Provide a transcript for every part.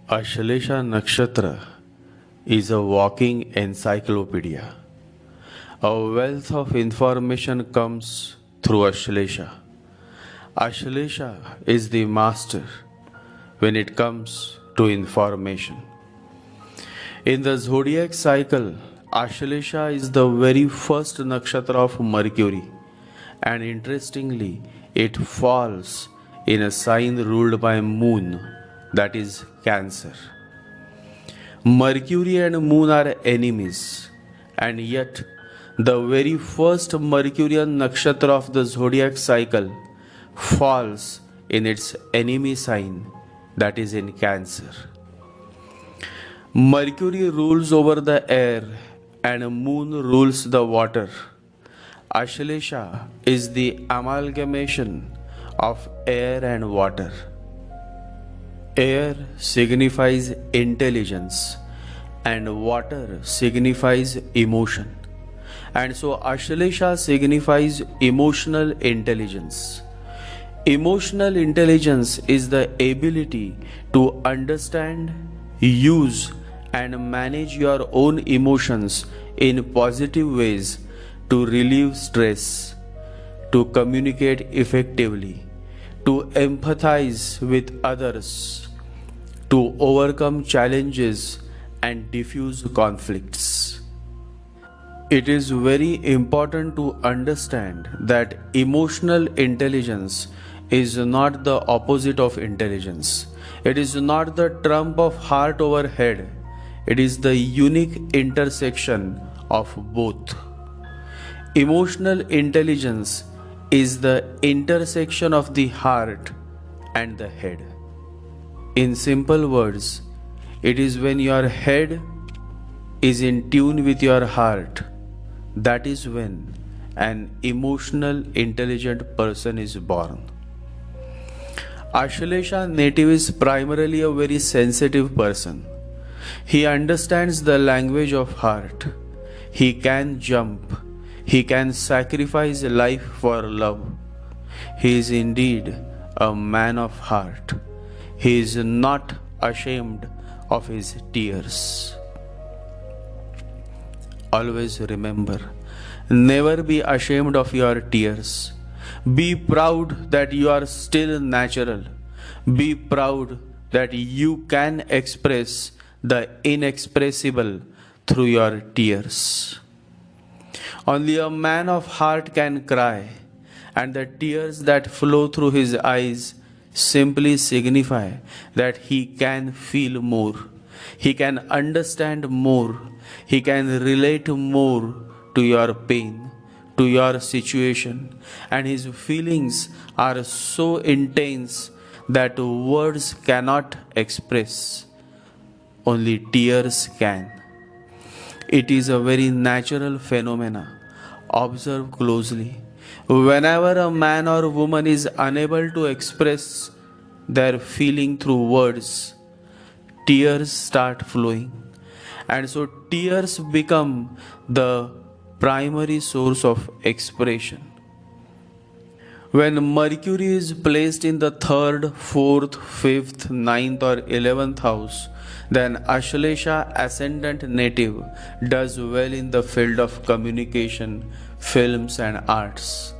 Ashlesha Nakshatra is a walking encyclopedia. A wealth of information comes through Ashlesha. Ashlesha is the master when it comes to information. In the zodiac cycle, Ashlesha is the very first nakshatra of Mercury, and interestingly, it falls in a sign ruled by moon, that is Cancer. Mercury and moon are enemies, and yet the very first Mercurian nakshatra of the zodiac cycle falls in its enemy sign, that is in Cancer. Mercury rules over the air and moon rules the water. Ashlesha is the amalgamation of air and water. Air signifies intelligence and water signifies emotion. And so Ashlesha signifies emotional intelligence. Emotional intelligence is the ability to understand, use, and manage your own emotions in positive ways to relieve stress, to communicate effectively, to empathize with others, to overcome challenges and diffuse conflicts. It is very important to understand that emotional intelligence is not the opposite of intelligence. It is not the trump of heart over head. It is the unique intersection of both. Emotional intelligence is the intersection of the heart and the head. In simple words, it is when your head is in tune with your heart, that is when an emotional intelligent person is born. Ashlesha native is primarily a very sensitive person. He understands the language of heart. He can jump. He can sacrifice life for love. He is indeed a man of heart. He is not ashamed of his tears. Always remember, never be ashamed of your tears. Be proud that you are still natural. Be proud that you can express the inexpressible through your tears. Only a man of heart can cry, and the tears that flow through his eyes simply signify that he can feel more, he can understand more, he can relate more to your pain, to your situation, and his feelings are so intense that words cannot express. Only tears can. It is a very natural phenomena. Observe closely. Whenever a man or woman is unable to express their feeling through words, tears start flowing. And so tears become the primary source of expression. When Mercury is placed in the 3rd, 4th, 5th, 9th or 11th house, then Ashlesha ascendant native does well in the field of communication, films and arts.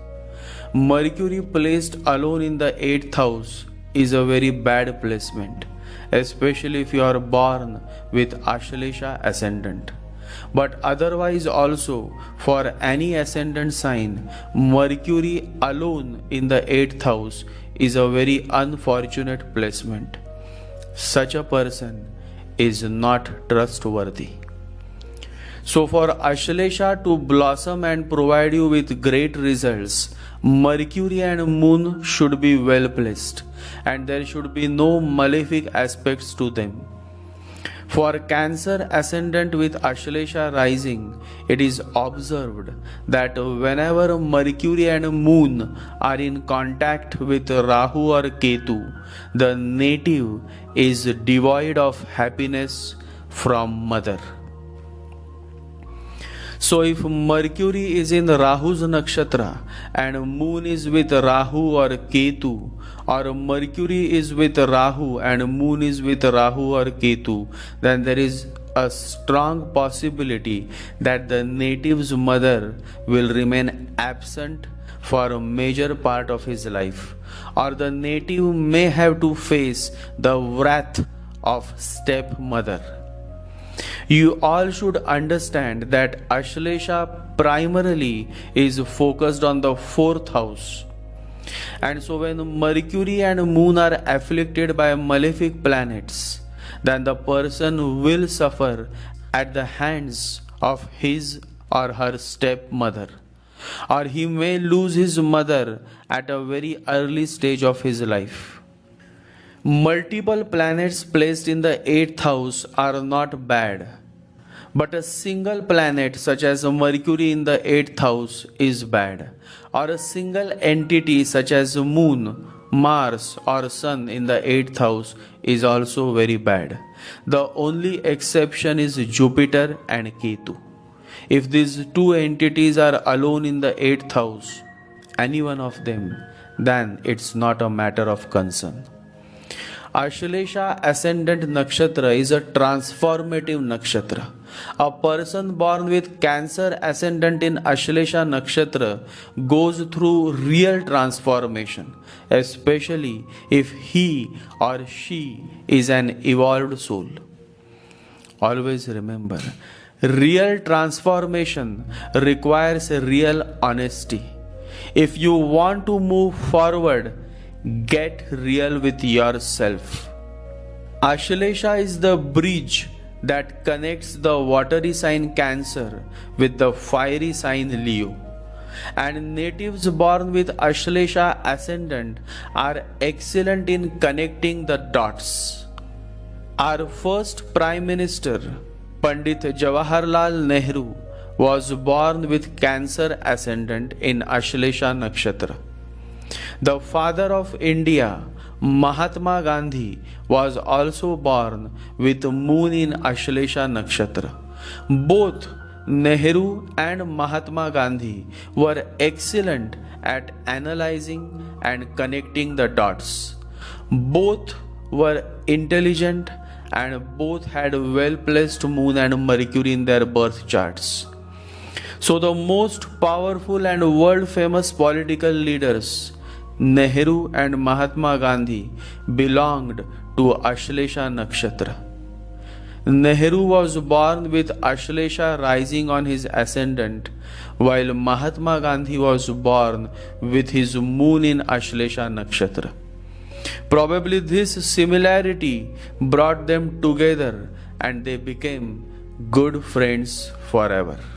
Mercury placed alone in the 8th house is a very bad placement, especially if you are born with Ashlesha ascendant. But otherwise also, for any ascendant sign, Mercury alone in the 8th house is a very unfortunate placement. Such a person is not trustworthy. So for Ashlesha to blossom and provide you with great results, Mercury and Moon should be well placed, and there should be no malefic aspects to them. For Cancer ascendant with Ashlesha rising, it is observed that whenever Mercury and Moon are in contact with Rahu or Ketu, the native is devoid of happiness from mother. So if Mercury is in Rahu's nakshatra and moon is with Rahu or Ketu, or Mercury is with Rahu and moon is with Rahu or Ketu, then there is a strong possibility that the native's mother will remain absent for a major part of his life, or the native may have to face the wrath of stepmother. You all should understand that Ashlesha primarily is focused on the fourth house. And so when Mercury and Moon are afflicted by malefic planets, then the person will suffer at the hands of his or her stepmother, or he may lose his mother at a very early stage of his life. Multiple planets placed in the 8th house are not bad, but a single planet such as Mercury in the 8th house is bad, or a single entity such as Moon, Mars or Sun in the 8th house is also very bad. The only exception is Jupiter and Ketu. If these two entities are alone in the 8th house, any one of them, then it's not a matter of concern. Ashlesha Ascendant Nakshatra is a transformative nakshatra. A person born with Cancer Ascendant in Ashlesha Nakshatra goes through real transformation, especially if he or she is an evolved soul. Always remember, real transformation requires real honesty. If you want to move forward, get real with yourself. Ashlesha is the bridge that connects the watery sign Cancer with the fiery sign Leo. And natives born with Ashlesha ascendant are excellent in connecting the dots. Our first Prime Minister, Pandit Jawaharlal Nehru, was born with Cancer ascendant in Ashlesha Nakshatra. The father of India, Mahatma Gandhi, was also born with moon in Ashlesha Nakshatra. Both Nehru and Mahatma Gandhi were excellent at analyzing and connecting the dots. Both were intelligent and both had well placed moon and Mercury in their birth charts. So the most powerful and world famous political leaders, Nehru and Mahatma Gandhi, belonged to Ashlesha Nakshatra. Nehru was born with Ashlesha rising on his ascendant, while Mahatma Gandhi was born with his moon in Ashlesha Nakshatra. Probably this similarity brought them together and they became good friends forever.